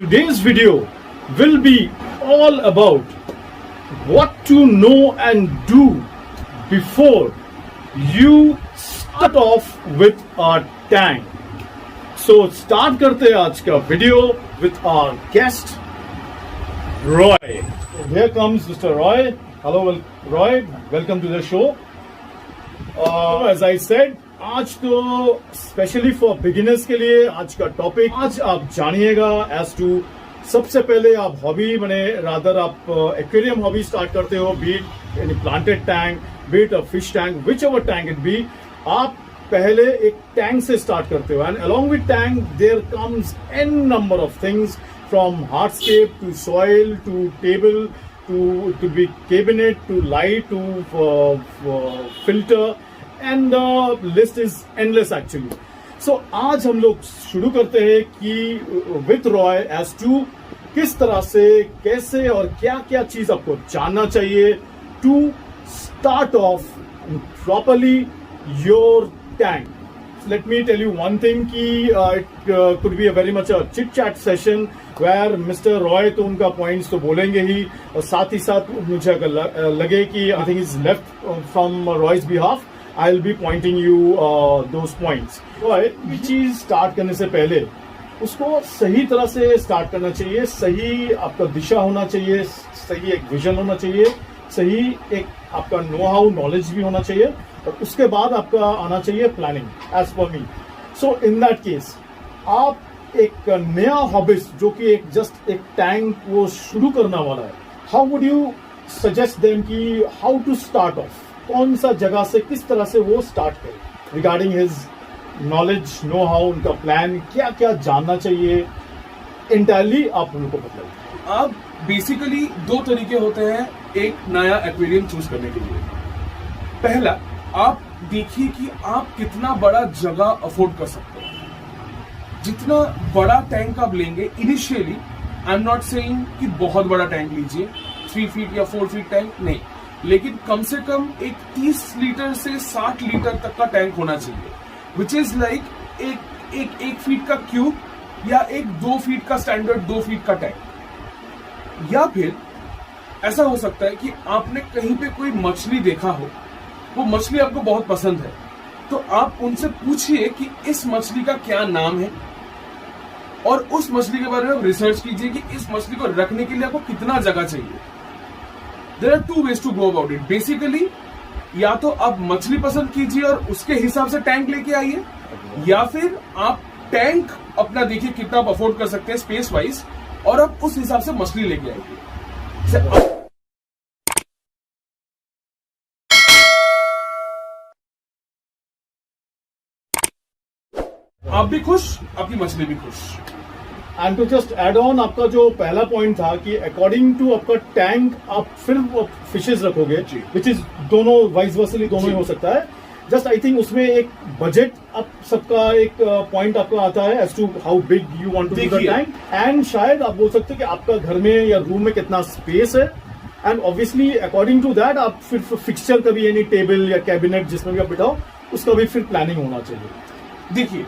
Today's video will be all about what to know and do before you start off with a tank. So start करते हैं आज का video with our guest Roy. Here comes Mr. Roy. Hello Roy, welcome to the show. As I said, आज तो specially for beginners के लिए आज का टॉपिक आज आप जानिएगा एज टू सबसे पहले आप हॉबी बने रादर आप एक्वेरियम हॉबी स्टार्ट करते हो be it any planted tank be it a fish tank whichever tank it be आप पहले एक टैंक से स्टार्ट करते हो and along with tank there comes n number of things from hardscape to soil to table to be cabinet to light to filter and the list is endless actually. So आज हम लोग शुरू करते हैं कि with Roy as to किस तरह से कैसे और क्या क्या चीज आपको जानना चाहिए to start off properly your tank. Let me tell you one thing कि it could be a very much a chit chat session where Mr. Roy तो उनका points तो बोलेंगे ही और साथ ही साथ मुझे अगर लगे कि I think is left from Roy's behalf I'll be pointing you those points. Roy ये चीज स्टार्ट करने से पहले उसको सही तरह से स्टार्ट करना चाहिए सही आपका दिशा होना चाहिए सही एक विजन होना चाहिए सही एक आपका नो हाउ नॉलेज भी होना चाहिए और उसके बाद आपका आना चाहिए planning as per me. So in that case आप एक नया हॉबिस्ट जो कि एक जस्ट एक टैंक वो शुरू करना वाला है how would you suggest them कि हाउ टू स्टार्ट ऑफ कौन सा जगह से किस तरह से वो स्टार्ट करे regarding his knowledge know how उनका प्लान क्या क्या जानना चाहिए इंटायरली आप उनको बताइए. आप बेसिकली दो तरीके होते हैं एक नया एक्वेरियम चूज करने के लिए. पहला आप देखिए कि आप कितना बड़ा जगह अफोर्ड कर सकते हो. जितना बड़ा टैंक आप लेंगे initially I am not saying कि बहुत बड़ा टैंक लीजिए 3 फीट या 4 फीट टैंक नहीं लेकिन कम से कम एक 30 लीटर से 60 लीटर तक का टैंक होना चाहिए विच इज लाइक एक फीट का क्यूब या एक 2 फीट का स्टैंडर्ड 2 फीट का टैंक. या फिर ऐसा हो सकता है कि आपने कहीं पे कोई मछली देखा हो वो मछली आपको बहुत पसंद है तो आप उनसे पूछिए कि इस मछली का क्या नाम है और उस मछली के बारे में रिसर्च कीजिए कि इस मछली को रखने के लिए आपको कितना जगह चाहिए. There are 2 ways to go about it. Basically या तो आप मछली पसंद कीजिए और उसके हिसाब से टैंक लेके आइए या फिर आप टैंक अपना देखिए कितना आप अफोर्ड कर सकते हैं स्पेस वाइज और आप उस हिसाब से मछली लेके आइए. आप भी खुश आपकी मछली भी खुश. And to just add on आपका जो पहला पॉइंट था कि अकॉर्डिंग टू आपका टैंक आप फिर फिशेज रखोगे विच इज दोनों वाइस वर्सली दोनों ही हो सकता है. जस्ट आई थिंक उसमें एक बजट आप सबका एक पॉइंट आपका आता है as to how big you want to do the tank and शायद आप बोल सकते हो कि आपका घर में या रूम में कितना स्पेस है and obviously according to that आप फिर फिक्सचर का भी यानी टेबल या कैबिनेट जिसमें भी आप बिठाओ उसका भी फिर प्लानिंग होना चाहिए. देखिए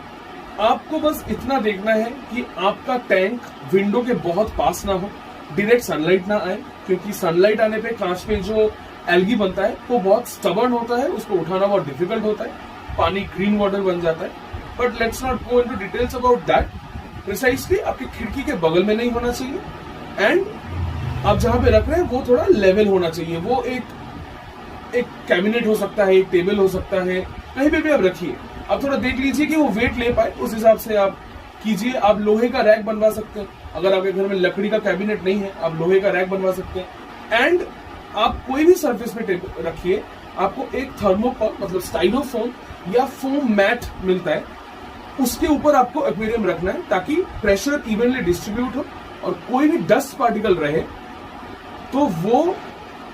आपको बस इतना देखना है कि आपका टैंक विंडो के बहुत पास ना हो डायरेक्ट सनलाइट ना आए क्योंकि सनलाइट आने पे कांच पे जो एल्गी बनता है वो बहुत स्टबर्न होता है उसको उठाना बहुत डिफिकल्ट होता है पानी ग्रीन वाटर बन जाता है. But let's not go into details about that. Precisely आपकी खिड़की के बगल में नहीं होना चाहिए एंड आप जहां पे रख रहे हैं वो थोड़ा लेवल होना चाहिए. वो एक कैबिनेट हो सकता है एक टेबल हो सकता है कहीं पे भी आप रखिए. आप थोड़ा देख लीजिए कि वो वेट ले पाए उस हिसाब से आप कीजिए. आप लोहे का रैक बनवा सकते हैं अगर आपके घर में लकड़ी का कैबिनेट नहीं है आप लोहे का रैक बनवा सकते हैं. एंड आप कोई भी सरफेस पे रखिए आपको एक थर्मोकॉल मतलब स्टाइलोफोम या फोम मैट मिलता है उसके ऊपर आपको एक्वेरियम रखना है ताकि प्रेशर इवनली डिस्ट्रीब्यूट हो और कोई भी डस्ट पार्टिकल रहे तो वो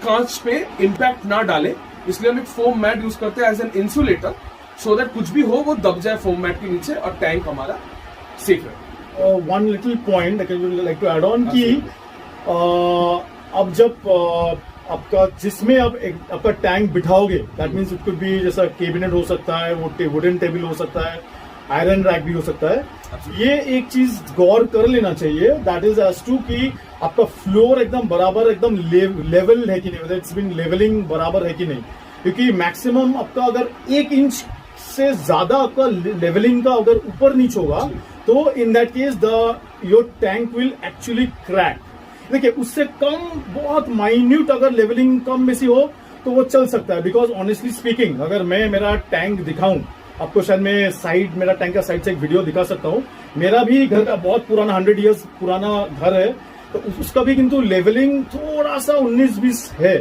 कांच पे इंपैक्ट ना डाले. इसलिए हम एक फोम मैट यूज करते हैं as an insulator so that कुछ भी हो वो दब जाए फोम मैट के नीचे और टैंक हमारा सेफ है. One little point like to add on कि अब जब आपका जिसमें आप आपका टैंक बिठाओगे that means it could be जैसा कैबिनेट हो सकता है वो वुडन टेबल हो सकता है आयरन रैक भी हो सकता है। ये एक चीज गौर कर लेना चाहिए, दैट इज एज टू कि आपका फ्लोर एकदम बराबर एकदम लेवल है कि नहीं, इट्स बीन लेवलिंग बराबर है कि नहीं, क्योंकि मैक्सिमम आपका अगर 1 इंच से ज्यादा आपका लेवलिंग का अगर ऊपर नीचे होगा तो in that case your tank will actually crack. देखिए उससे कम बहुत माइन्यूट अगर लेवलिंग कम बेसी हो तो वो चल सकता है, बिकॉज ऑनेस्टली स्पीकिंग अगर मैं मेरा टैंक दिखाऊं आपको, शायद मैं साइड मेरा टैंक का साइड से एक वीडियो दिखा सकता हूं। मेरा भी घर का बहुत पुराना 100 इयर्स पुराना घर है, तो उसका भी किंतु लेवलिंग थोड़ा सा 19-20 है,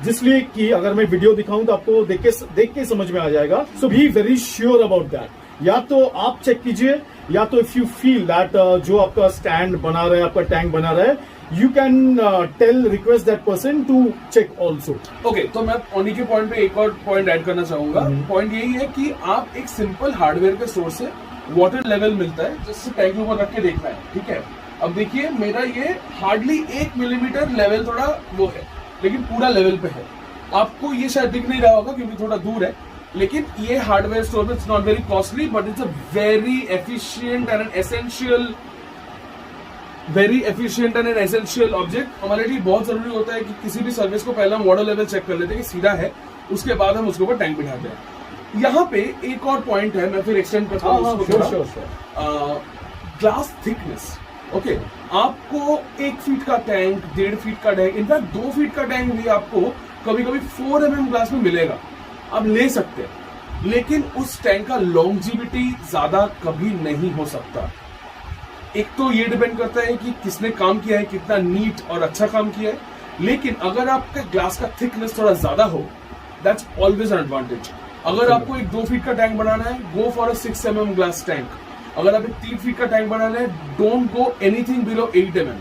जिसलिए कि अगर मैं वीडियो दिखाऊं तो आपको देख के समझ में आ जाएगा। So be very sure about that. या तो आप चेक कीजिए, या तो इफ यू फील दैट जो आपका स्टैंड बना रहा है, आपका टैंक बना रहा है, you can request that person to check also. Okay, तो मैं उन्हीं के पॉइंट पे एक और पॉइंट ऐड करना चाहूंगा। पॉइंट यही है कि आप एक सिंपल हार्डवेयर के स्टोर से वाटर लेवल मिलता है, जिससे टैंक ऊपर रख के देखना है, ठीक है। अब देखिए मेरा ये हार्डली 1 मिलीमीटर लेवल थोड़ा वो है, लेकिन पूरा लेवल पे है। आपको ये शायद दिख नहीं रहा होगा क्योंकि थोड़ा दूर है, लेकिन ये हार्डवेयर स्टोर में it's not very costly, but it's a very efficient and an essential object. हमारे लिए बहुत जरूरी होता है कि किसी भी सर्विस को पहले हम वाटर लेवल चेक कर लेते हैं कि सीधा है, उसके बाद हम उसके ऊपर टैंक बिठाते हैं। यहाँ पे एक और पॉइंट है, मैं फिर एक्सटेंड करता हूँ ग्लास थिकनेस। ओके, आपको 1 फीट का टैंक, 1.5 फीट का टैंक, इनफैक्ट 2 फीट का टैंक भी आपको कभी कभी 4 mm ग्लास में मिलेगा, आप ले सकते हैं, लेकिन उस टैंक का लॉन्जिविटी ज्यादा कभी नहीं हो सकता। एक तो ये डिपेंड करता है कि किसने काम किया है, कितना नीट और अच्छा काम किया है, लेकिन अगर आपका ग्लास का थिकनेस थोड़ा ज्यादा हो, दैट्स ऑलवेज एन एडवांटेज। अगर आपको एक 2 फीट का टैंक बनाना है, गो for a 6 mm glass tank. अगर आप एक 3 फीट का टैंक बनाना है, don't go anything below 8 mm।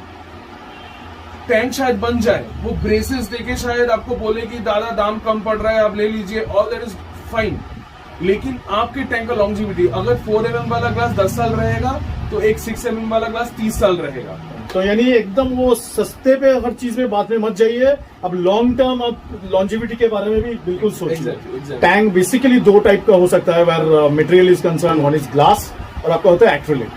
Tank शायद बन जाए, वो ब्रेसेस देके शायद आपको बोले कि दादा दाम कम पड़ रहा है, आप ले लीजिए, ऑल दैट इज फाइन, लेकिन आपके टैंक का लॉन्जिविटी अगर 4 mm वाला ग्लास 10 साल रहेगा तो एक 6 mm वाला ग्लास 30 साल रहेगा। तो यानी एकदम वो सस्ते पे हर चीज में बात में मत जाइए, अब लॉन्ग टर्म आप लॉन्जिविटी के बारे में भी बिल्कुल सोचिए। Exactly. टैंक बेसिकली 2 टाइप का हो सकता है, where material is concerned, one is glass और आपका होता है एक्रिलिक।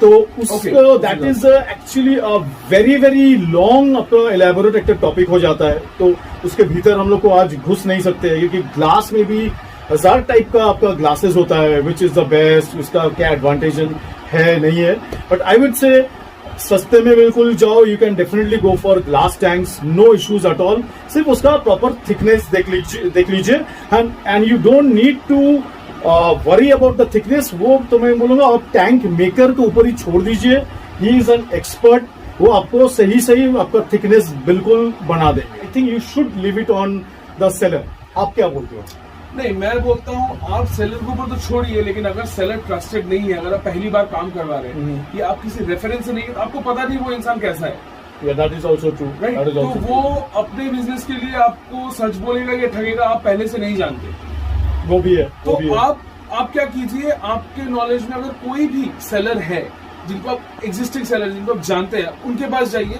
तो उसको that is actually a very very long आपका एलैबोरेट एक टॉपिक हो जाता है, तो उसके भीतर हम लोग को आज घुस नहीं सकते, क्योंकि ग्लास में भी 1000 टाइप का आपका ग्लासेस होता है, विच इज द बेस्ट, उसका क्या एडवांटेज है नहीं है। बट आई वुड से सस्ते में बिल्कुल जाओ, you can definitely go for glass tanks, no issues at all. सिर्फ उसका प्रॉपर थिकनेस देख लीजिए and you don't need to worry about the thickness. वो तो मैं बोलूंगा आप टैंक मेकर के ऊपर ही छोड़ दीजिए, ही इज एन एक्सपर्ट, वो आपको सही आपका थिकनेस बिल्कुल बना देंगे। I think you should leave it on the seller. आप क्या बोलते हो? नहीं, मैं बोलता हूँ आप सेलर के ऊपर तो छोड़िए, लेकिन अगर सेलर ट्रस्टेड नहीं है, अगर आप पहली बार काम करवा रहे हैं या आप किसी रेफरेंस से नहीं है, तो आपको पता नहीं वो इंसान कैसा है, that is also true, right? that is तो also वो अपने बिजनेस के लिए आपको सच बोलेगा या ठगेगा, आप पहले से नहीं जानते। वो भी है, तो वो भी है। आप क्या कीजिए, आपके नॉलेज में अगर कोई भी सेलर है जिनको आप एग्जिस्टिंग सेलर जिनको आप जानते हैं, उनके पास जाइए,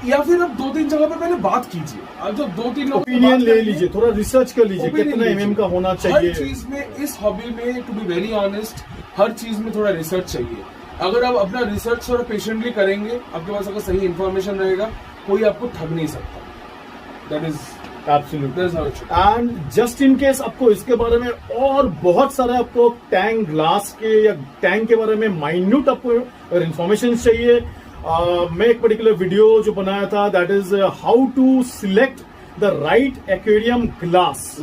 या फिर आप 2-3 जगह पे पहले बात कीजिए। आप जब 2-3 लोग ओपिनियन ले लीजिए, थोड़ा रिसर्च कर लीजिए कितना एमएम का होना चाहिए। हर चीज में, इस हॉबी में, टू बी वेरी ऑनेस्ट, हर चीज में थोड़ा रिसर्च चाहिए। अगर आप अपना रिसर्च थोड़ा पेशेंटली करेंगे, आपके पास अगर सही इंफॉर्मेशन रहेगा, कोई आपको ठग नहीं सकता। That is absolutely. And just in case आपको इसके बारे में और बहुत सारे आपको टैंक ग्लास के या टैंक के बारे में माइन्यूट आपको अगर इंफॉर्मेशन चाहिए, मैं एक पर्टिकुलर वीडियो जो बनाया था, that is how to select the right aquarium glass.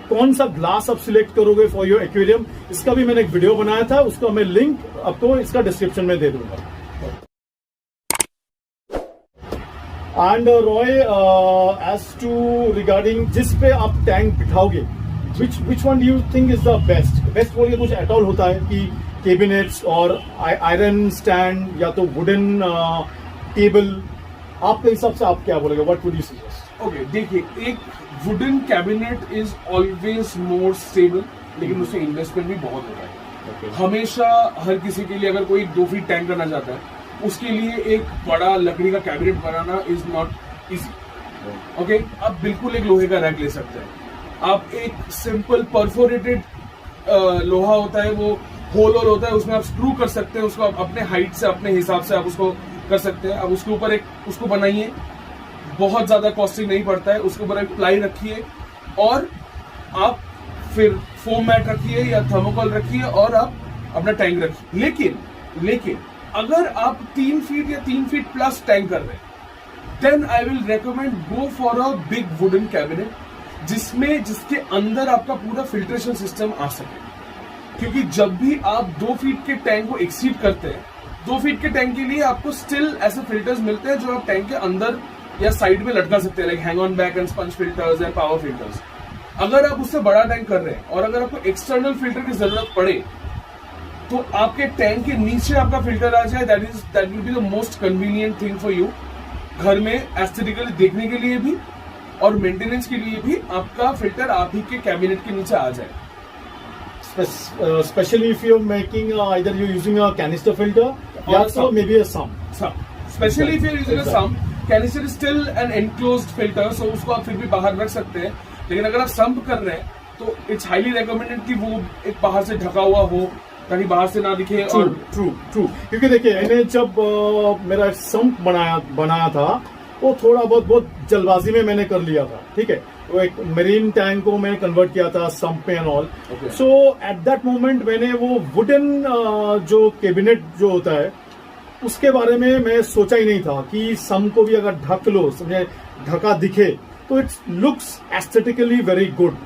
कौन सा ग्लास आप सिलेक्ट करोगे फॉर योर एक्वेरियम, इसका भी मैंने एक वीडियो बनाया था, उसका मैं लिंक आपको इसका डिस्क्रिप्शन में दे दूंगा। And Roy, as to regarding जिस पे आप टैंक बिठाओगे, which one do you think is the best बोलिए कुछ एट ऑल होता है कि कैबिनेट्स और आयरन स्टैंड या तो वुडन टेबल, आपके हिसाब से आप क्या बोलेंगे, what would you suggest? Okay, देखिए, एक wooden cabinet is always more stable, लेकिन उसमें इन्वेस्टमेंट भी बहुत होता है। हमेशा हर किसी के लिए, अगर कोई 2 फीट टैंक करना चाहता है, उसके लिए एक बड़ा लकड़ी का cabinet banana is not easy. Okay, आप बिल्कुल एक लोहे का रैक ले सकते हैं, आप एक सिंपल परफोरेटेड लोहा होता है, वो होल होता है, उसमें आप स्क्रू कर सकते हैं उसको, आप अपने हाइट से अपने हिसाब से आप उसको कर सकते हैं। अब उसके ऊपर एक उसको बनाइए, बहुत ज्यादा कॉस्टली नहीं पड़ता है, उसके ऊपर एक प्लाई रखिए और आप फिर फोम मैट रखिए या थर्मोकोल रखिए और आप अपना टैंक रखिए। लेकिन अगर आप 3 फीट या 3 फीट प्लस टैंक कर रहे हैं, then I will recommend go for a big wooden cabinet जिसके अंदर आपका पूरा फिल्ट्रेशन सिस्टम आ सके। क्योंकि जब भी आप 2 फीट के टैंक को एक्सीड करते हैं, 2 फीट के टैंक के लिए आपको स्टिल ऐसे फिल्टर्स मिलते हैं जो आप टैंक के अंदर या साइड में लटका सकते हैं, like hang on back and sponge filters या पावर फिल्टर्स। अगर आप उससे बड़ा टैंक कर रहे हैं और अगर आपको एक्सटर्नल फिल्टर की जरूरत पड़े तो आपके टैंक के नीचे आपका फिल्टर आ जाए, that will be the most convenient thing for you. घर में एस्थेटिकली देखने के लिए भी और मेंटेनेंस के लिए भी आपका फिल्टर आप ही के कैबिनेट के नीचे आ जाए। Especially if you're making either you're using a canister filter or or maybe a sump. Especially if you're using a sump, canister is still an enclosed filter, so उसको आप फिर भी बाहर रख सकते हैं। लेकिन अगर आप सम्प कर रहे हैं तो इट्स हाईली रिकमेंडेड कि वो एक बाहर से ढका हुआ हो ताकि बाहर से ना दिखे। ट्रू क्योंकि देखिए मैंने जब मेरा सम्प बनाया था वो थोड़ा बहुत जल्दबाजी में मैंने कर लिया था, ठीक है। वो एक मरीन टैंक को मैंने कन्वर्ट किया था सम्प में and all. So at that moment मैंने वो वुडन जो कैबिनेट जो होता है उसके बारे में मैं सोचा ही नहीं था कि सम्प को भी अगर ढक लो, समझे, ढका दिखे तो it's looks aesthetically very good.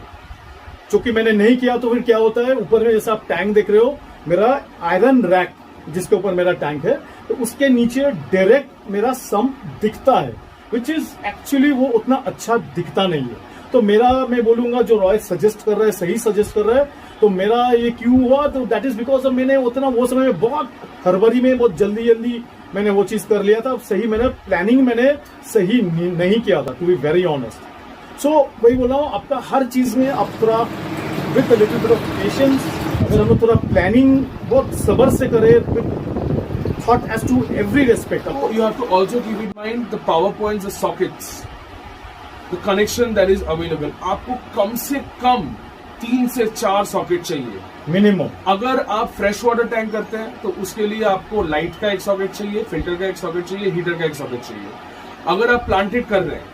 जो कि मैंने नहीं किया तो फिर क्या होता है, ऊपर में जैसा आप टैंक देख रहे हो, मेरा आयरन रैक जिसके ऊपर मेरा टैंक है तो उसके नीचे डायरेक्ट मेरा सम्प दिखता है, विच इज एक्चुअली वो उतना अच्छा दिखता नहीं है। तो मेरा मैं बोलूंगा जो रॉय सजेस्ट कर रहा है सही सजेस्ट कर रहा है। तो मेरा ये क्यों हुआ, तो दैट इज बिकॉज मैंने उतना वो समय में बहुत हड़बड़ी में बहुत जल्दी मैंने वो चीज कर लिया था। सही मैंने प्लानिंग मैंने सही नहीं किया था, टू बी वेरी ऑनेस्ट। सो वही बोल रहा हूँ, आपका हर चीज में आप थोड़ा with little bit of patience, अगर हम लोग थोड़ा प्लानिंग बहुत सब्र से करें, thought as to every respect. You have to also keep in mind the power points, the sockets, the connection that is available. आपको कम से कम 3 से 4 सॉकेट चाहिए मिनिमम। अगर आप फ्रेश वाटर टैंक करते हैं तो उसके लिए आपको लाइट का एक सॉकेट चाहिए, फिल्टर का एक सॉकेट चाहिए, हीटर का एक सॉकेट चाहिए। अगर आप प्लांटेड कर रहे हैं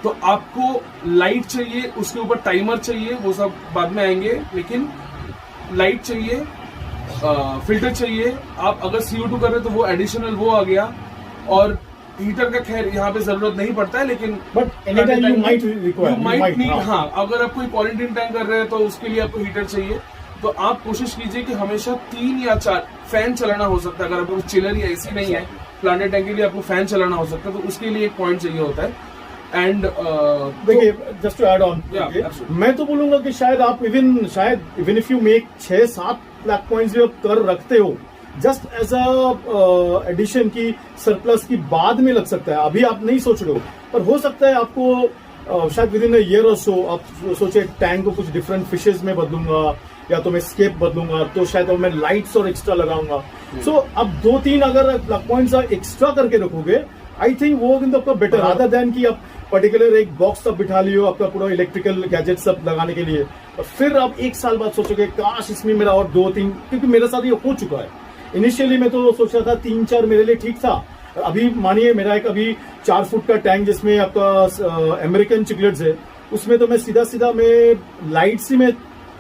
तो आपको लाइट चाहिए, उसके ऊपर टाइमर चाहिए, वो सब बाद में आएंगे, लेकिन लाइट चाहिए, फिल्टर चाहिए। आप अगर CO2 कर रहे हैं तो वो एडिशनल वो आ गया, और हीटर का खैर यहाँ पे जरूरत नहीं पड़ता है, लेकिन but any time you might need. हाँ, अगर आप कोई क्वारंटीन टैंक कर रहे हैं तो उसके लिए आपको हीटर चाहिए। तो आप कोशिश कीजिए कि हमेशा 3 या 4 फैन चलाना हो सकता है। अगर आपको चिलर या AC नहीं है, प्लांटेड टैंक के लिए आपको फैन चलाना हो सकता है, तो उसके लिए एक पॉइंट चाहिए होता है। एंड देखिए, जस्ट टू ऐड ऑन, मैं तो बोलूंगा कि शायद आप even if you make 6-7 lakh points भी आप कर रखते हो, जस्ट एज अ एडिशन की सरप्लस की बाद में लग सकता है। अभी आप नहीं सोच रहे हो, पर हो सकता है आपको शायद विद इन अ ईयर और सो आप सोचे टैंक को कुछ डिफरेंट फिशेज में बदलूंगा या तो मैं स्केप बदलूंगा, तो शायद मैं लाइट्स और एक्स्ट्रा लगाऊंगा। सो अब 2-3 अगर लक पॉइंट्स एक्स्ट्रा करके रखोगे, आई थिंक वो दिन तो आपका बेटर अदर देन कि आप पर्टिकुलर एक बॉक्स सब बिठा लियो आपका पूरा इलेक्ट्रिकल गैजेट सब लगाने के लिए, और फिर आप 1 साल बाद सोचोगे काश इसमें मेरा और 2-3, क्योंकि मेरे साथ ये हो चुका है। इनिशियली मैं तो सोच रहा था 3-4 मेरे लिए ठीक था। अभी मानिए मेरा एक अभी 4 फुट का टैंक जिसमें आपका अमेरिकन चिकलेट्स है, उसमें तो मैं सीधा मैं लाइट्स ही में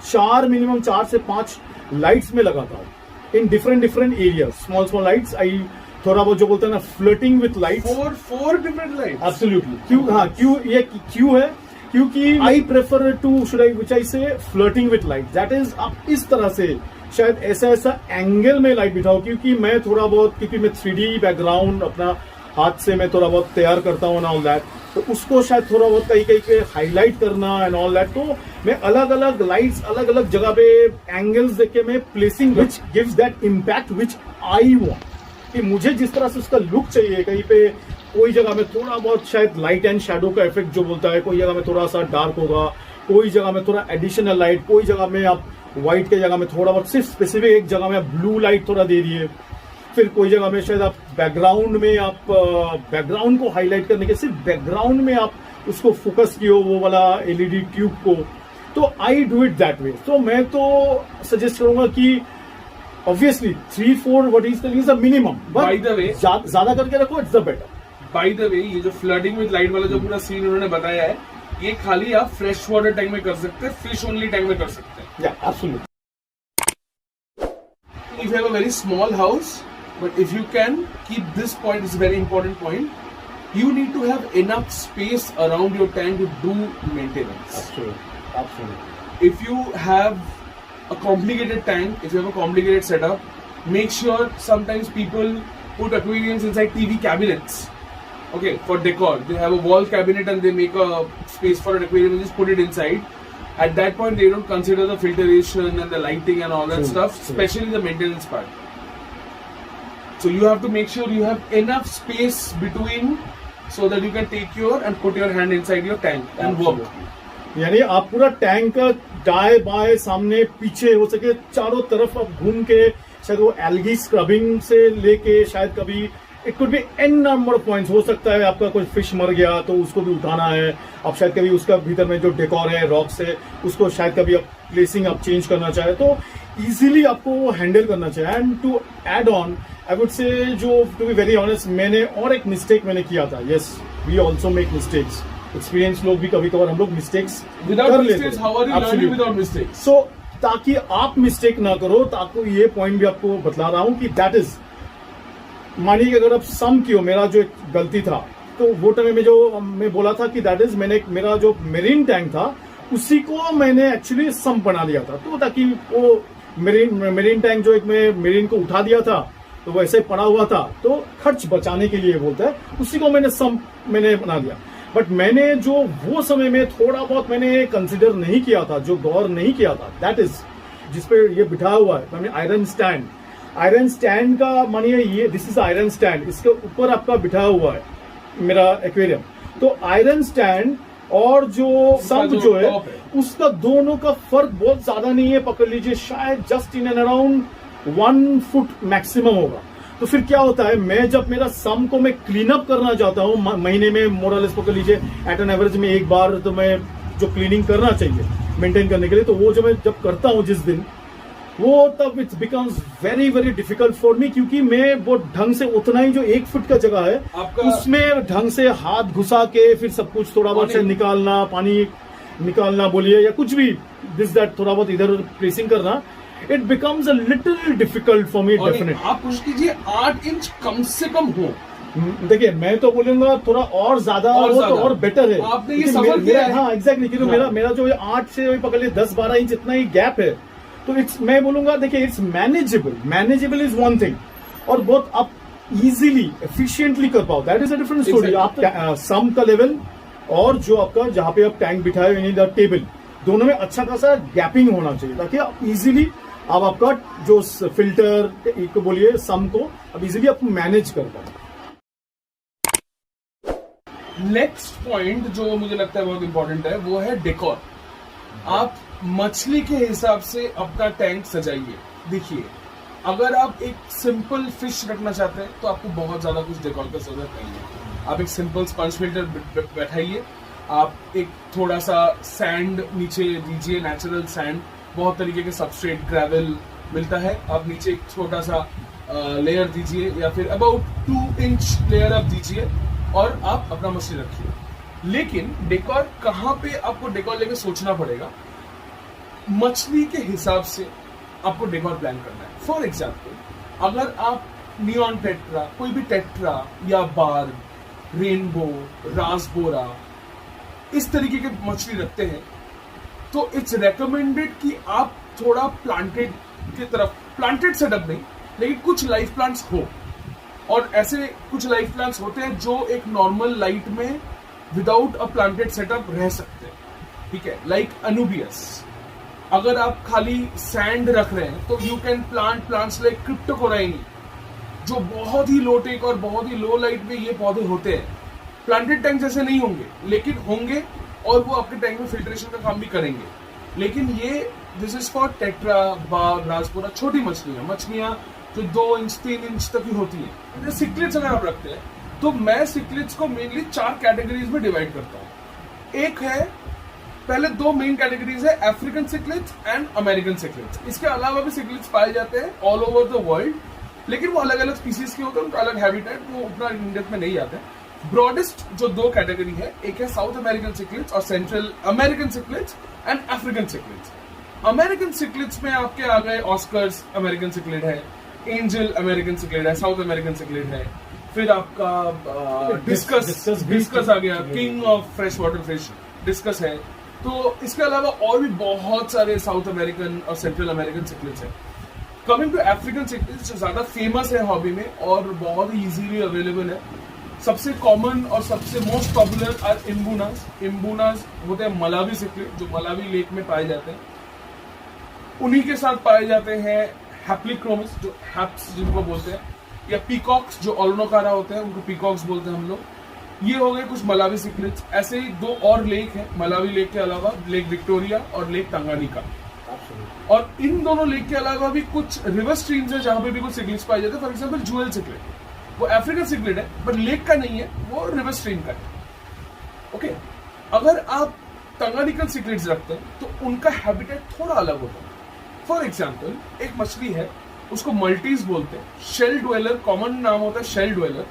मिनिमम 4 से 5 लाइट्स में लगाता हूँ in different area, small lights. I थोड़ा बहुत जो बोलते हैं ना flirting with light, 4 different light. Absolutely. क्यों है क्योंकि I prefer to which I say flirting with light, that is आप इस तरह से शायद ऐसा एंगल में लाइट बिठाओ, क्योंकि मैं थोड़ा बहुत, क्योंकि मैं 3D बैकग्राउंड अपना हाथ से मैं थोड़ा बहुत तैयार करता हूँ ऑल दैट, तो उसको शायद थोड़ा बहुत कहीं पे हाईलाइट करना एंड ऑल दैट। तो मैं अलग लाइट्स अलग जगह पे एंगल्स देके मैं placing which gives that impact which I want, कि मुझे जिस तरह से उसका लुक चाहिए। कहीं पे कोई जगह में थोड़ा बहुत शायद लाइट एंड शैडो का इफेक्ट जो बोलता है, कोई जगह में थोड़ा सा डार्क होगा, कोई जगह में थोड़ा एडिशनल लाइट, कोई जगह में आप व्हाइट के जगह में थोड़ा बहुत सिर्फ स्पेसिफिक एक जगह में आप ब्लू लाइट थोड़ा दे दिए, फिर कोई जगह में शायद आप बैकग्राउंड में आप बैकग्राउंड को हाईलाइट करने के सिर्फ बैकग्राउंड में आप उसको फोकस किए वो वाला LED ट्यूब को। तो I do it that way. तो मैं तो सजेस्ट करूंगा कि obviously 3-4 what is the minimum, By the way- ज्यादा करके रखो, it's the better. By the way, ये जो फ्लडिंग विद लाइट वाला जो पूरा सीन उन्होंने बताया है, ये खाली आप फ्रेश वाटर टैंक में कर सकते हैं, फिश ओनली टैंक में कर सकते हैं. या absolutely. If you have a very small house, but if you can keep this point, is a very important point. You need to have enough space around your tank to do maintenance. Absolutely. If you have a complicated tank, if you have a complicated setup, make sure sometimes people put aquariums inside TV cabinets. Okay, for decor. They have a wall cabinet and they make a space for an aquarium and just put it inside. At that point, they don't consider the filtration and the lighting and all that stuff, especially the maintenance part. So you have to make sure you have enough space between so that you can take your and put your hand inside your tank and work. यानी आप पूरा tank का दाएं बाएं सामने पीछे हो सके चारों तरफ आप घूम के, शायद वो एल्गी स्क्रबिंग से लेके शायद कभी it could be n number of points. हो सकता है आपका कोई फिश मर गया तो उसको भी उठाना है, आप शायद कभी उसका भीतर में जो डेकोर है रॉक्स है उसको शायद कभी आप प्लेसिंग आप चेंज करना चाहे तो इजीली आपको वो हैंडल करना चाहिए. And to add on I would say, जो टू बी वेरी ऑनेस्ट, मैंने और एक मिस्टेक मैंने किया था. Yes, we also make mistakes. Experience लोग भी कभी कभार हम लोग mistakes Without mistakes, how are you learning without mistakes? So ताकि आप मिस्टेक ना करो, ताकि ये पॉइंट भी आपको बतला रहा हूं कि दैट इज, मानिए कि अगर आप सम की हो, मेरा जो एक गलती था तो वो टाइम में जो मैं बोला था कि दैट इज, मैंने मेरा जो मेरीन टैंक था उसी को मैंने एक्चुअली सम बना दिया था. तो ताकि वो मेरीन टैंक जो एक मैं मेरीन को उठा दिया था तो वैसे पड़ा हुआ था, तो खर्च बचाने के लिए बोलता है, उसी को मैंने सम मैंने बना दिया. बट मैंने जो वो समय में थोड़ा बहुत मैंने कंसिडर नहीं किया था, जो गौर नहीं किया था, दैट इज जिसपे ये बिठा हुआ है, मैंने आयरन स्टैंड. आयरन स्टैंड का मानिए ये दिस इज आयरन स्टैंड, इसके ऊपर आपका बिठा हुआ है मेरा एक्वेरियम. तो आयरन स्टैंड और जो सम्प जो है उसका दोनों का फर्क बहुत ज्यादा नहीं है. पकड़ लीजिए शायद just in and around 1 foot maximum होगा. तो फिर क्या होता है, मैं जब मेरा सम को मैं क्लीन अप करना चाहता हूँ महीने में, मोरलेस पकड़ लीजिए एट एन एवरेज में एक बार, तो मैं जो क्लीनिंग करना चाहिए मेंटेन करने के लिए, तो वो जो मैं जब करता हूँ जिस दिन, वो तब it's becomes very very difficult for me, क्योंकि मैं वो ढंग से उतना ही जो 1 फुट का जगह है उसमें ढंग से हाथ घुसा के फिर सब कुछ थोड़ा बहुत से निकालना, पानी निकालना बोलिए या कुछ भी दिस दैट, थोड़ा बहुत इधर प्लेसिंग करना, it becomes a little difficult for me definitely. आप कुछ कीजिए 8 इंच कम से कम हो. देखिए मैं तो बोलूंगा थोड़ा और ज्यादा हो तो और बेटर है. आपने ये सफल किया है. हाँ एग्जैक्टली, क्योंकि मेरा जो 8 से पकड़ लिया 10-12 इंच इतना ही गैप है, तो इट्स, मैं बोलूंगा देखिए it's manageable is one thing, और बहुत आप इजीली एफिशिएंटली कर पाओ, that is a different story. आप सम का लेवल और जो आपका जहां पे आप टैंक बिठाए यानी द टेबल, दोनों में अच्छा खासा गैपिंग होना चाहिए ताकि आप इजीली आप आपका जो फिल्टर को बोलिए सम को अब इजीली आप मैनेज कर पाए. नेक्स्ट पॉइंट जो मुझे लगता है बहुत इंपॉर्टेंट है वो है डेकोर. आप मछली के हिसाब से अपना टैंक सजाइए. देखिए, अगर आप एक सिंपल फिश रखना चाहते हैं तो आपको बहुत ज्यादा कुछ डेकोर का जरूरत नहीं है. आप एक सिंपल स्पंज फिल्टर बैठाइए, आप एक थोड़ा सा सैंड नीचे दीजिए, नेचुरल सैंड, बहुत तरीके के सबस्ट्रेट ग्रेवल मिलता है, आप नीचे एक छोटा सा लेयर दीजिए या फिर अबाउट 2 इंच लेयर आप दीजिए और आप अपना मछली रखिए. लेकिन डेकोर कहाँ पे आपको डेकोर लेके सोचना पड़ेगा, मछली के हिसाब से आपको डेकोर प्लान करना है. फॉर एग्जाम्पल, अगर आप नियॉन टेट्रा, कोई भी टेट्रा या बार, रेनबो, रासबोरा, इस तरीके के मछली रखते हैं तो इट्स रेकमेंडेड कि आप थोड़ा प्लांटेड की तरफ, प्लांटेड सेटअप नहीं लेकिन कुछ लाइफ प्लांट्स हो. और ऐसे कुछ लाइफ प्लांट्स होते हैं जो एक नॉर्मल लाइट में विदाउट अ प्लांटेड सेटअप रह सकते हैं. ठीक है, लाइक अनुबियस. अगर आप खाली सैंड रख रहे हैं तो यू कैन प्लांट्स लाइक क्रिप्टोकोराइनी, जो बहुत ही लो टेक और बहुत ही लो लाइट में ये पौधे होते हैं. प्लांटेड टैंक जैसे नहीं होंगे लेकिन होंगे और वो आपके टैंक में फिल्ट्रेशन का काम भी करेंगे. लेकिन ये दिस इज फॉर टेट्रा, बार, रासबोरा, छोटी मछलियां जो 2 इंच 3 इंच तक की होती है. सिक्लेट्स अगर आप रखते हैं तो मैं सिक्लेट्स को मेनली 4 कैटेगरीज में डिवाइड करता हूँ. एक है पहले दो मेन कैटेगरीज है, African cichlids and American cichlids. इसके अलावा भी सिक्लिड्स पाए जाते हैं ऑल ओवर द वर्ल्ड, लेकिन वो अलग अलग स्पीसीज के होते हैं, उनका अलग हैबिटेट, वो उतना इन डेप्थ में नहीं आते हैं। ब्रॉडेस्ट जो दो कैटेगरी है, एक है साउथ अमेरिकन सिक्लिड्स और central American cichlids and African cichlids. American cichlids में आपके आ गए ऑस्कर्स अमेरिकन सिक्लिड है, एंजल अमेरिकन सिक्लिड है, साउथ अमेरिकन सिक्लिड है, फिर आपका डिस्कस आ गया, king of fresh water fish discuss है। तो इसके अलावा और भी बहुत सारे साउथ अमेरिकन और सेंट्रल अमेरिकन सिक्लिड्स है। कमिंग टू अफ्रीकन सिक्लिड्स, जो ज्यादा फेमस है हॉबी में और बहुत ही इजीली अवेलेबल है, सबसे कॉमन और सबसे मोस्ट पॉपुलर आर इम्बूनास। इम्बूनास होते हैं मलावी सिक्लिड, जो मलावी लेक में पाए जाते हैं। उन्हीं के साथ पाए जाते हैं हैप्लिक्रोमस, जो हैप्स जिनको बोलते हैं, या पीकॉक्स जो ओलोनोकारा होते हैं, उनको पीकॉक्स बोलते हैं हम लोग। ये हो गए कुछ मलावी सिक्लिड्स। ऐसे ही दो और लेक हैं मलावी लेक के अलावा, लेक विक्टोरिया और लेक तंगानिका। और इन दोनों लेक के अलावा भी कुछ रिवर स्ट्रीम्स है जहां पे भी कुछ सिक्लिड्स पाए जाते हैं। फॉर एग्जांपल जुएल सिक्लिड, वो अफ्रीकन सिक्लिड है बट लेक का नहीं है, वो रिवर स्ट्रीम का है। ओके, अगर आप तंगानिकन सिक्लिड्स रखते हैं तो उनका हैबिटेट थोड़ा अलग होता है। फॉर एग्जाम्पल, एक मछली है, उसको मल्टीज बोलते हैं, शेल ड्वेलर कॉमन नाम होता है, शेल ड्वेलर।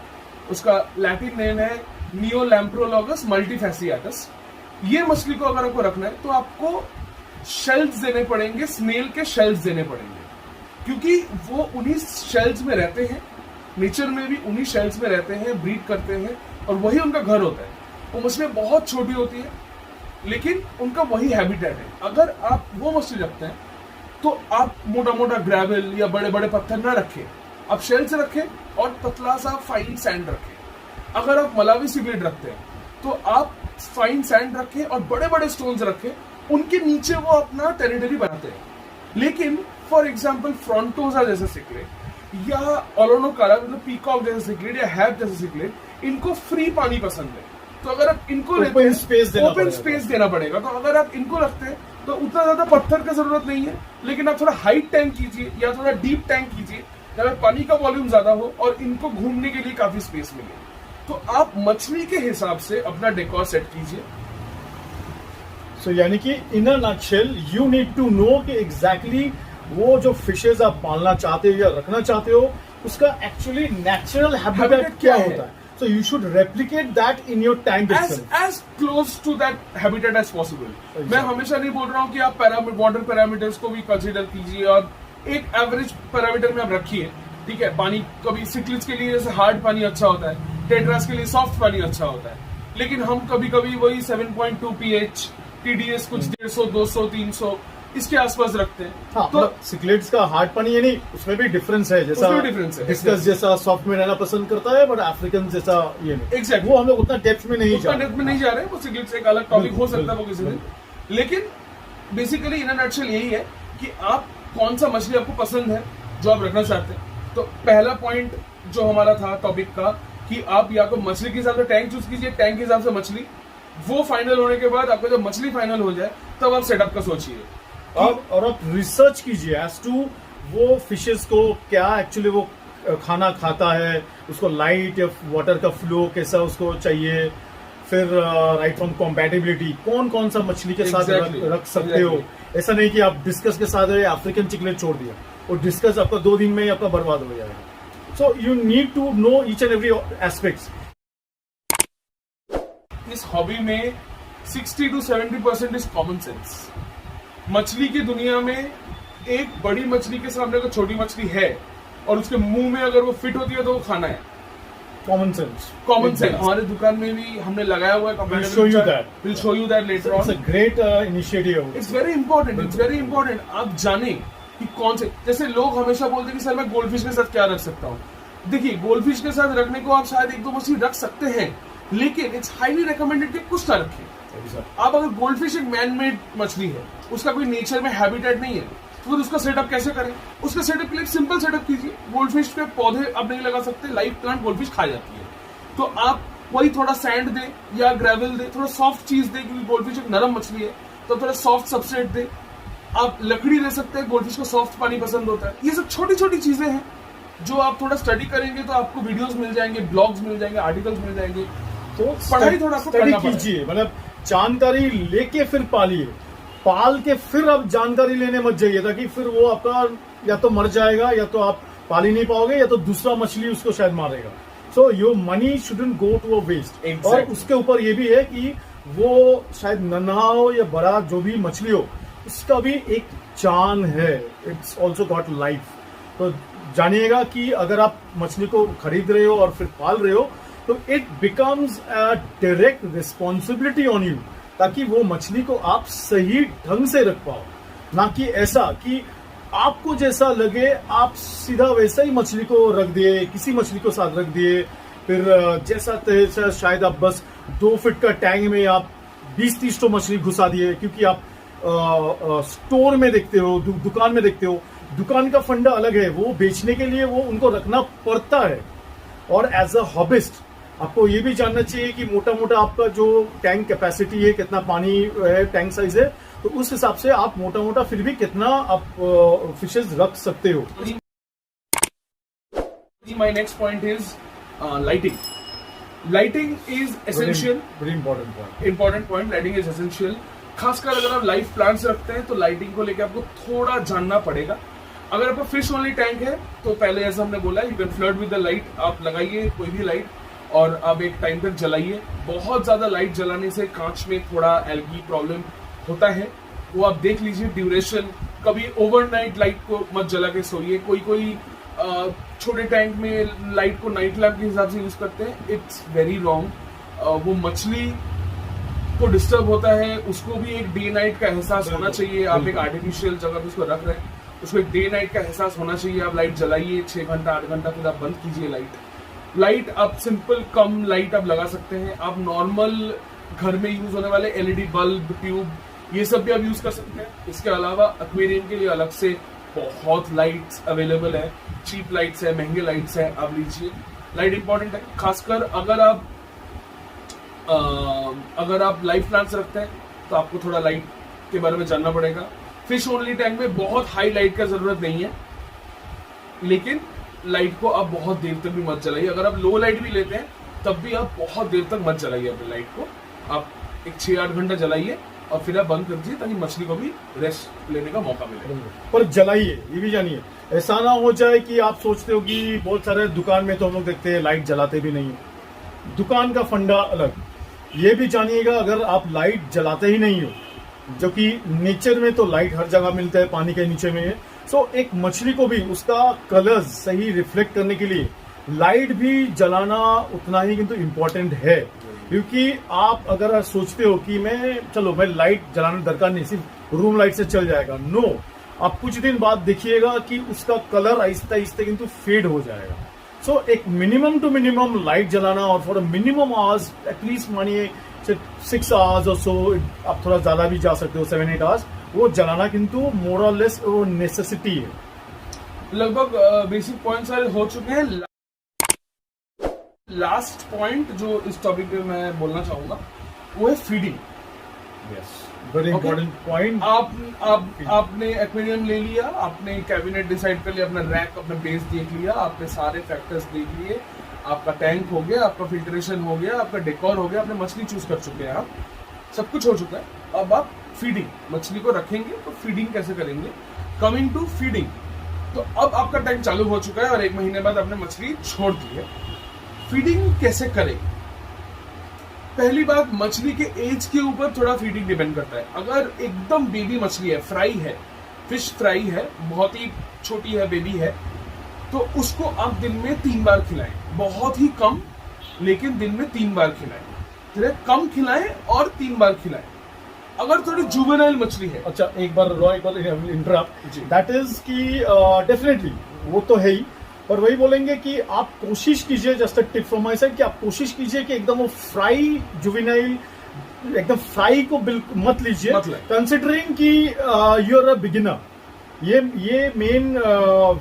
उसका लैटिन नेम है नियोलैम्प्रोलॉगस मल्टीफैसियाटस। ये मछली को अगर आपको रखना है तो आपको शेल्स देने पड़ेंगे, स्नेल के शेल्स देने पड़ेंगे, क्योंकि वो उन्हीं शेल्स में रहते हैं, नेचर में भी उन्हीं शेल्स में रहते हैं, ब्रीड करते हैं और वही उनका घर होता है। वो मछलियां बहुत छोटी होती है लेकिन उनका वही हैबिटेट है। अगर आप वो मछली रखते हैं तो आप मोटा मोटा ग्रेवल या बड़े बड़े पत्थर ना रखें, आप शेल्स रखें और पतला सा फाइन सैंड रखें। अगर आप मलावी सिक्लिड रखते हैं तो आप फाइन सैंड रखें और बड़े बड़े स्टोन्स रखें, उनके नीचे वो अपना टेरिटरी बनाते हैं। लेकिन फॉर एग्जाम्पल फ्रंटोजा जैसे सिक्लिड या ओलोनोकारा मतलब पीकॉक जैसे सिक्लिड या हैप जैसे सिक्लिड, इनको फ्री पानी पसंद है। तो अगर आप इनको ओपन स्पेस देना पड़ेगा। तो अगर आप इनको रखते हैं तो उतना ज्यादा पत्थर की जरूरत नहीं है, लेकिन आप थोड़ा हाइट टैंक कीजिए या थोड़ा डीप टैंक कीजिए जहाँ पानी का वॉल्यूम ज्यादा हो और इनको घूमने के लिए काफी स्पेस मिले। तो आप मछली के हिसाब से अपना डेकोर सेट कीजिए। सो यानी कि in a nutshell you need to know कि एग्जैक्टली वो जो फिशेज आप पालना चाहते हो या रखना चाहते हो उसका एक्चुअली नेचुरल हैबिटेट क्या होता है। So you should replicate that in your tank itself. As close to that habitat as possible. Exactly. मैं हमेशा नहीं बोल रहा हूँ कि आप वाटर पैरामीटर्स को भी कंसीडर कीजिए और एक एवरेज पैरामीटर में आप रखिए, ठीक है। पानी कभी सिक्लिड्स के लिए जैसे हार्ड पानी अच्छा होता है, टेट्रास के लिए सॉफ्ट पानी अच्छा होता है, लेकिन हम कभी कभी वही 7.2 pH, TDS कुछ 150, 200, 300 इसके आसपास रखते हैं। हाँ, तो सिक्लिड्स का हार्ड पानी है नहीं, उसमें भी डिफरेंस है। जैसा डिस्कस जैसा सॉफ्ट में रहना पसंद करता है बट अफ्रीकन जैसा ये नहीं। एग्जैक्टली, वो हम लोग उतना डेप्थ में नहीं जा रहे। वो सिक्लिड्स एक अलग टॉपिक हो सकता है वो किसी दिन, लेकिन बेसिकली इन अ नटशेल यही है कि आप कौन सा मछली आपको पसंद है जो आप रखना चाहते हैं। तो पहला पॉइंट जो हमारा था टॉपिक का कि आप या तो मछली के हिसाब से टैंक चूज कीजिए, टैंक के हिसाब से मछली। वो फाइनल होने के बाद आपका जब मछली फाइनल हो जाए तब आप सेटअप का सोचिए और आप रिसर्च कीजिए एज टू वो फिशेस को क्या एक्चुअली वो खाना खाता है, उसको लाइट या वाटर का फ्लो कैसा उसको चाहिए, फिर राइट फ्रॉम कॉम्पैटिबिलिटी कौन कौन सा मछली के साथ रख सकते हो। ऐसा नहीं कि आप डिस्कस के साथ अफ्रीकन चिकलेट छोड़ दिया और डिस्कस आपका 2 दिन में ही आपका बर्बाद हो जाएगा। So you need to know each and every aspects. इस हॉबी में 60 to 70% इज कॉमन सेंस। मछली की दुनिया में एक बड़ी मछली के सामने अगर छोटी मछली है और उसके मुंह में अगर वो फिट होती है तो वो खाना है। कॉमन सेंस हमारे दुकान में भी हमने लगाया हुआ है। We'll show you that later on. It's a great initiative. It's very important. आप जाने कि कौन से, जैसे लोग हमेशा बोलते हैं कि सर मैं गोल्डफिश के साथ क्या रख सकता हूँ। देखिए, गोल्डफिश के साथ रखने को आप शायद 1-2 मछली रख सकते हैं, लेकिन इट्स हाईली रिकमेंडेड कि कुछ ना रखें। आप अगर गोल्डफिश एक मैन मेड मछली है, उसका कोई नेचर में हैबिटेट नहीं है, तो फिर उसका सेटअप कैसे करें। उसका सेटअप के लिए सिंपल सेटअप कीजिए। गोल्डफिश पे पौधे आप नहीं लगा सकते, लाइव प्लांट गोल्डफिश खा जाती है, तो आप वही थोड़ा सैंड दे या ग्रेवल दे, थोड़ा सॉफ्ट चीज दे, क्योंकि गोल्डफिश एक नरम मछली है, तो थोड़ा सॉफ्ट सबस्ट्रेट दे। आप लकड़ी दे सकते हैं, गोल्डफिश को सॉफ्ट पानी पसंद होता है। ये सब छोटी छोटी चीजें हैं जो आप थोड़ा स्टडी करेंगे तो आपको वीडियोस मिल जाएंगे, ब्लॉग्स मिल जाएंगे, आर्टिकल्स मिल जाएंगे। तो पढ़ाई थोड़ा करना कीजिए, मतलब जानकारी लेके फिर पालिए, पाल के फिर आप जानकारी लेने मत जाइए, ताकि फिर वो आपका या तो मर जाएगा या तो आप पाल ही नहीं पाओगे या तो दूसरा मछली उसको शायद मारेगा। So your money shouldn't go to a waste. Exactly. और उसके ऊपर ये भी है कि वो शायद नन्हा हो या बड़ा जो भी मछली हो, उसका भी एक जान है, इट्स ऑल्सो गॉट लाइफ। तो जानिएगा कि अगर आप मछली को खरीद रहे हो और फिर पाल रहे हो तो it becomes a direct responsibility on you, ताकि वो मछली को आप सही ढंग से रख पाओ, ना कि ऐसा कि आपको जैसा लगे आप सीधा वैसा ही मछली को रख दिए, किसी मछली को साथ रख दिए, फिर जैसा तैसा शायद आप बस 2 फीट का टैंक में आप 20-30 तो मछली घुसा दिए, क्योंकि आप स्टोर में देखते हो, दुकान में देखते हो। दुकान का फंडा अलग है, वो बेचने के लिए वो उनको रखना पड़ता है। और एज अ हॉबिस्ट आपको ये भी जानना चाहिए कि मोटा मोटा आपका जो टैंक कैपेसिटी है, कितना पानी है, टैंक साइज है, तो उस हिसाब से आप मोटा मोटा फिर भी कितना आप फिशेज रख सकते हो। My next point is lighting. Lighting is essential. Very important point. Important point. Lighting is essential. खासकर अगर आप लाइफ प्लांट्स रखते हैं तो लाइटिंग को लेकर आपको थोड़ा जानना पड़ेगा। अगर आपका फिश ओनली टैंक है तो पहले जैसा हमने बोला, you can flood with the light. आप लगाइए कोई भी लाइट और आप एक टाइम तक जलाइए। बहुत ज्यादा लाइट जलाने से कांच में थोड़ा एल्गी प्रॉब्लम होता है, वो आप देख लीजिए ड्यूरेशन। कभी ओवरनाइट लाइट को मत जला के सोइए। कोई छोटे टैंक में लाइट को नाइट लैम्प के हिसाब से यूज करते हैं, इट्स वेरी रॉन्ग। वो मछली को डिस्टर्ब होता है, उसको भी एक डे नाइट का एहसास होना चाहिए। आप एक आर्टिफिशियल जगह पे उसको रख रहे हैं, उसको एक डे नाइट का एहसास होना चाहिए। आप लाइट जलाइए 6 घंटा 8 घंटा, फिर आप बंद कीजिए लाइट। आप सिंपल कम लाइट आप लगा सकते हैं। आप नॉर्मल घर में यूज होने वाले एलईडी बल्ब, ट्यूब, ये सब भी आप यूज कर सकते हैं। इसके अलावा एक्वेरियम के लिए अलग से बहुत लाइट्स अवेलेबल है, चीप लाइट्स है, महंगे लाइट्स है, आप लीजिए। लाइट इंपॉर्टेंट है, खासकर अगर आप लाइफ प्लांट्स रखते हैं तो आपको थोड़ा लाइट के बारे में जानना पड़ेगा। फिश ओनली टैंक में बहुत हाई लाइट का जरूरत नहीं है, लेकिन लाइट को आप बहुत देर तक भी मत जलाइए। अगर आप लो लाइट भी लेते हैं तब भी आप बहुत देर तक मत जलाइए अपनी लाइट को। आप एक 6-8 घंटा जलाइए और फिर आप बंद कर दीजिए, ताकि मछली को भी रेस्ट लेने का मौका मिले। पर जलाइए, ये भी जानिए, ऐसा ना हो जाए कि आप सोचते हो कि बहुत सारे दुकान में तो हम लोग देखते हैं लाइट जलाते भी नहीं है। दुकान का फंडा अलग। ये भी जानिएगा, अगर आप लाइट जलाते ही नहीं हो, जो कि नेचर में तो लाइट हर जगह मिलता है, पानी के नीचे में है, सो एक मछली को भी उसका कलर सही रिफ्लेक्ट करने के लिए लाइट भी जलाना उतना ही किंतु इम्पोर्टेंट है। क्योंकि आप अगर सोचते हो कि मैं लाइट जलाना दरकार नहीं, सिर्फ रूम लाइट से चल जाएगा, नो, आप कुछ दिन बाद देखिएगा कि उसका कलर आहिस्ते आहिस्ते किंतु फेड हो जाएगा। सो एक मिनिमम टू मिनिमम लाइट जलाना, और for a minimum hours, at least मानिए 6 आवर्स और सो, आप थोड़ा ज्यादा भी जा सकते हो, 7-8 आवर्स, वो जलाना किंतु मोर और लेस वो नेसेसिटी है। लगभग बेसिक पॉइंट सारे हो चुके हैं। लास्ट पॉइंट जो इस टॉपिक पे मैं बोलना चाहूंगा वो है फीडिंग। Very important point. आपने एक्वेरियम ले लिया, आपने कैबिनेट डिसाइड कर लिया, अपना रैक, अपना बेस देख लिया, आपने सारे फैक्टर्स देख लिए, आपका टैंक हो गया, आपका फिल्ट्रेशन हो गया, आपका डेकोर हो गया, आपने मछली चूज कर चुके हैं, आप सब कुछ हो चुका है। अब आप फीडिंग, मछली को रखेंगे तो फीडिंग कैसे करेंगे। कमिंग टू फीडिंग, तो अब आपका टैंक चालू हो चुका है और 1 महीने बाद आपने मछली छोड़ दी है। फीडिंग कैसे करें? पहली बात, मछली के एज के ऊपर थोड़ा फीडिंग डिपेंड करता है। अगर एकदम बेबी मछली है, फ्राई है, फिश फ्राई है, बहुत ही छोटी है, बेबी है, तो उसको आप दिन में 3 बार खिलाएं। बहुत ही कम, लेकिन दिन में 3 बार खिलाएं। थोड़ा कम खिलाएं और 3 बार खिलाएं। अगर थोड़ी जुवेनाइल मछली है, अच्छा एक बार इंटरप्ट, दैट इज कि डेफिनेटली वो तो है ही, पर वही बोलेंगे कि आप कोशिश कीजिए, just a tip from my side, कि आप कोशिश कीजिए कि एकदम वो फ्राई जुवेनाइल, एकदम फ्राई को बिल्कुल मत लीजिए, कंसिडरिंग कि यू आर अ बिगिनर। ये मेन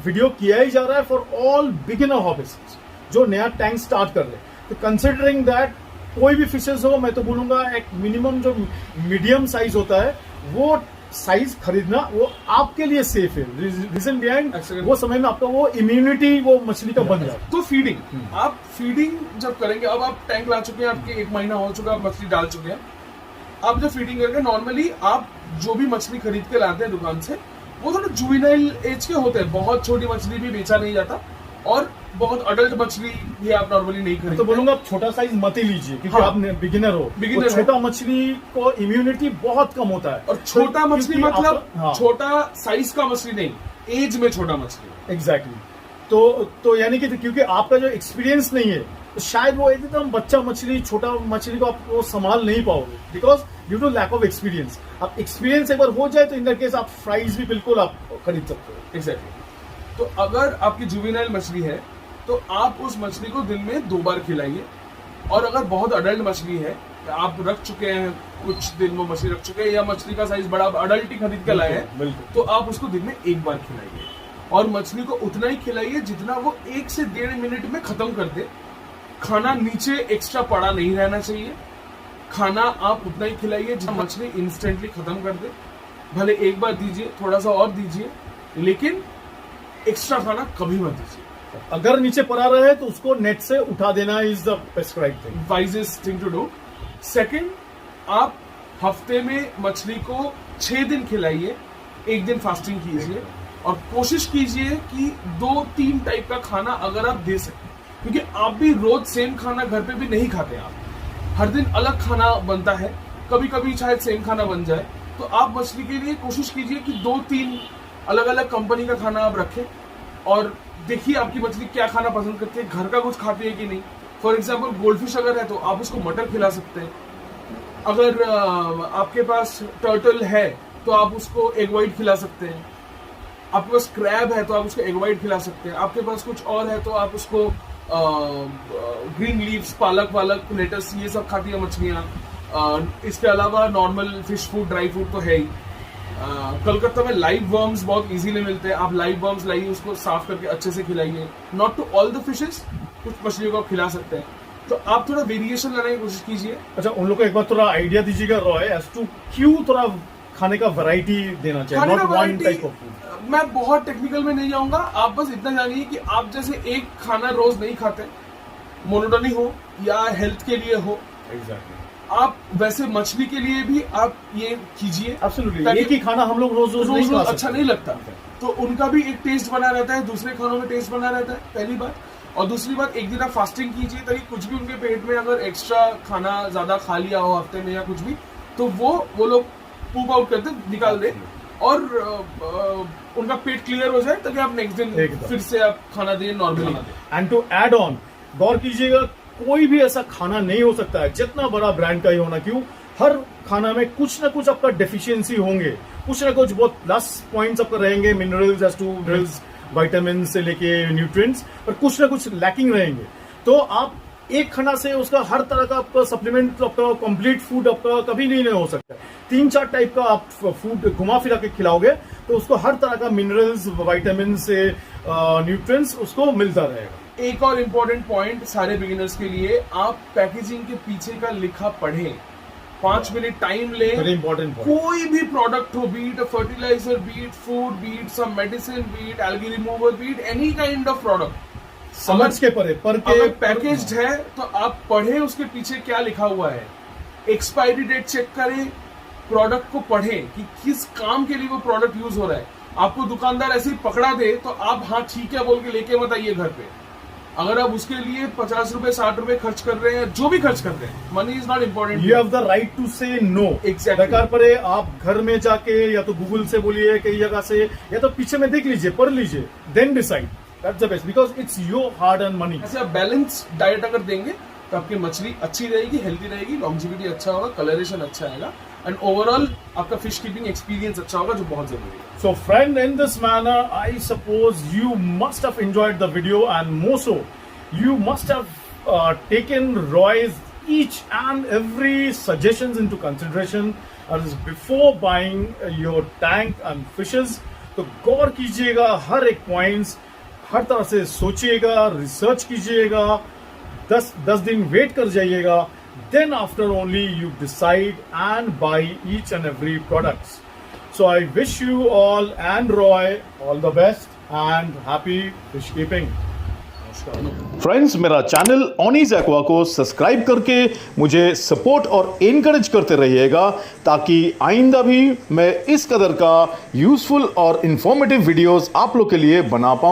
वीडियो किया ही जा रहा है फॉर ऑल बिगिनर हॉबिस्ट जो नया टैंक स्टार्ट कर रहे। तो कंसिडरिंग दैट कोई भी फिशेज हो, मैं तो बोलूंगा एक मिनिमम जो मीडियम साइज होता है वो साइज खरीदना वो आपके लिए सेफ है। रीजन बिहाइंड वो समय में आपका वो इम्यूनिटी वो मछली का बन जाए। तो फीडिंग, आप फीडिंग जब करेंगे, अब आप टैंक ला चुके हैं, आपके 1 महीना हो चुका है, आप मछली डाल चुके हैं, आप जब फीडिंग करके नॉर्मली आप जो भी मछली खरीद के लाते हैं दुकान से वो थोड़ा जुवेनाइल एज के होते हैं, बहुत छोटी मछली भी बेचा नहीं जाता और बहुत अडल्ट मछली भी आप नॉर्मली नहीं खरीदते। तो बोलूंगा आप छोटा साइज मत ही लीजिए क्योंकि हाँ, आप बिगिनर हो। बिगिनर छोटा मछली को इम्यूनिटी बहुत कम होता है। और छोटा मछली मतलब हाँ, छोटा साइज का मछली नहीं, एज में छोटा मछली। एग्जैक्टली तो यानी कि क्योंकि आपका जो एक्सपीरियंस नहीं है तो शायद वो एकदम बच्चा मछली छोटा मछली को आप वो संभाल नहीं पाओगे because due to lack of experience. आप एक्सपीरियंस एक बार हो जाए तो इन दैट केस आप फ्राइज भी बिल्कुल आप खरीद सकते हो। एग्जैक्टली। तो अगर आपकी जुवेनाइल मछली है तो आप उस मछली को दिन में 2 बार खिलाइए। और अगर बहुत अडल्ट मछली है, आप रख चुके हैं कुछ दिन वो मछली रख चुके हैं या मछली का साइज बड़ा अडल्ट ही खरीद के लाए हैं तो आप उसको दिन में 1 बार खिलाइए। और मछली को उतना ही खिलाइए जितना वो 1 से 1.5 मिनट में खत्म कर दे। खाना नीचे एक्स्ट्रा पड़ा नहीं रहना चाहिए। खाना आप उतना ही खिलाइए जितना मछली इंस्टेंटली खत्म कर दे। भले 1 बार दीजिए, थोड़ा सा और दीजिए, लेकिन एक्स्ट्रा खाना कभी मत दीजिए। अगर नीचे पड़ा रहे तो उसको नेट से उठा देना is the prescribed thing, wisest thing to do. Second, आप हफ्ते में मछली को 6 दिन खिलाइए, 1 दिन फास्टिंग कीजिए और कोशिश कीजिए कि 2-3 टाइप का खाना अगर आप दे सकें, क्योंकि आप भी रोज सेम खाना घर पे भी नहीं खाते। आप हर दिन अलग खाना बनता है, कभी कभी शायद सेम खाना बन जाए। तो आप मछली के लिए कोशिश कीजिए कि 2-3 अलग अलग कंपनी का खाना आप रखें और देखिए आपकी मछली क्या खाना पसंद करती है, घर का कुछ खाती है कि नहीं। फॉर एग्जाम्पल गोल्डफिश अगर है तो आप उसको मटर खिला सकते हैं। अगर आपके पास टर्टल है तो आप उसको एग वाइट खिला सकते हैं। आपके पास क्रैब है तो आप उसको एग वाइट खिला सकते हैं। आपके पास कुछ और है तो आप उसको ग्रीन लीव्स, पालक वालक, लेटस, ये सब खाती है मछलियाँ। इसके अलावा normal fish food, dry food तो है ही। कलकत्ता में लाइव वर्म्स बहुत इजीली मिलते हैं। आप लाइव वर्म्स लाइए, उसको साफ करके अच्छे से खिलाइए। Not to all the fishes, कुछ मछलियों को आप खिला सकते हैं। तो आप थोड़ा वेरिएशन लाने की कोशिश कीजिए। अच्छा, उन लोग को एक बार थोड़ा आइडिया दीजिएगा रॉय एज टू क्यों थोड़ा खाने का वैरायटी देना चाहिए, not one type of food. मैं बहुत टेक्निकल में नहीं जाऊंगा, आप बस इतना जानिए कि आप जैसे एक खाना रोज नहीं खाते, मोनोटोनी हो या हेल्थ के लिए हो, एग्जैक्टली आप वैसे मछली के लिए भी आप ये कीजिए। एब्सोल्युटली, एक ही खाना हम लोग रोज रोज नहीं खा सकते, अच्छा नहीं लगता। तो उनका भी एक टेस्ट बना रहता है, दूसरे खानों में टेस्ट बना रहता है, पहली बात। और दूसरी बात, एक दिन आप फास्टिंग कीजिए ताकि कुछ भी उनके पेट में अगर एक्स्ट्रा खाना ज्यादा खा लिया हो हफ्ते में या कुछ भी, तो वो लोग पूप आउट करते निकाल दे और उनका पेट क्लियर हो जाए ताकि आप नेक्स्ट दिन फिर से आप खाना दें normally. And to add on, गौर कीजिएगा कोई भी ऐसा खाना नहीं हो सकता है जितना बड़ा ब्रांड का ही होना क्यों, हर खाना में कुछ ना कुछ आपका डेफिशिएंसी होंगे, कुछ ना कुछ बहुत प्लस पॉइंट्स आपका रहेंगे, minerals as to minerals, vitamin से लेके न्यूट्रिएंट्स, पर कुछ ना कुछ लैकिंग रहेंगे। तो आप एक खाना से उसका हर तरह का आपका सप्लीमेंट, आपका कंप्लीट फूड आपका कभी नहीं हो सकता। 3-4 टाइप का आप फूड घुमा फिरा के खिलाओगे तो उसको हर तरह का मिनरल्स, विटामिन से न्यूट्रिएंट्स उसको मिलता रहेगा। एक और इम्पोर्टेंट पॉइंट सारे बिगिनर्स के लिए, आप पैकेजिंग के पीछे का लिखा पढ़ें, 5 मिनट टाइम लें। Very important point. कोई भी प्रोडक्ट हो, be it fertilizer, be it food, be it some medicine, be it algae remover, be it any kind of product, समझ के अगर पैकेज्ड है तो आप पढ़ें उसके पीछे क्या लिखा हुआ है, एक्सपायरी डेट चेक करें, प्रोडक्ट को पढ़ें कि किस काम के लिए वो प्रोडक्ट यूज हो रहा है। आपको दुकानदार ऐसे ही पकड़ा दे तो आप हाँ ठीक है बोल के लेके मत आइए घर पे। अगर आप उसके लिए 50 रुपए 60 रुपए खर्च कर रहे हैं, जो भी खर्च कर रहे हैं, money is not important. You have the right to say no. Exactly. दरकार पड़े आप घर में जाके या तो गूगल से बोलिए, कई जगह से, या तो पीछे में देख लीजिए, पढ़ लीजिए, then decide. That's the best because it's your hard earn money. ऐसे आप बैलेंस डाइट अगर देंगे तो आपकी मछली अच्छी रहेगी, हेल्दी रहेगी, लॉन्जिविटी अच्छा होगा, कलरेशन अच्छा आएगा एंड ओवरऑल आपका फिश कीपिंग एक्सपीरियंस अच्छा होगा, जो बहुत जरूरी है। So friend, in this manner, I suppose you must have enjoyed the video, and more so, you must have taken Roy's each and every suggestions into consideration as before buying your tank and fishes. तो गौर कीजिएगा हर एक points, हर तरह से सोचिएगा, research कीजिएगा, 10 दिन wait कर जाइएगा, then after only you decide and buy each and every products. So I wish you all and Roy all the best and happy fish keeping. नमस्कार। फ्रेंड्स, मेरा चैनल ऑनीज एक्वा को सब्सक्राइब करके मुझे support और encourage करते रहिएगा, ताकि आइंदा भी मैं इस कदर का यूजफुल और इंफॉर्मेटिव वीडियोस आप लोग के लिए बना पाऊं।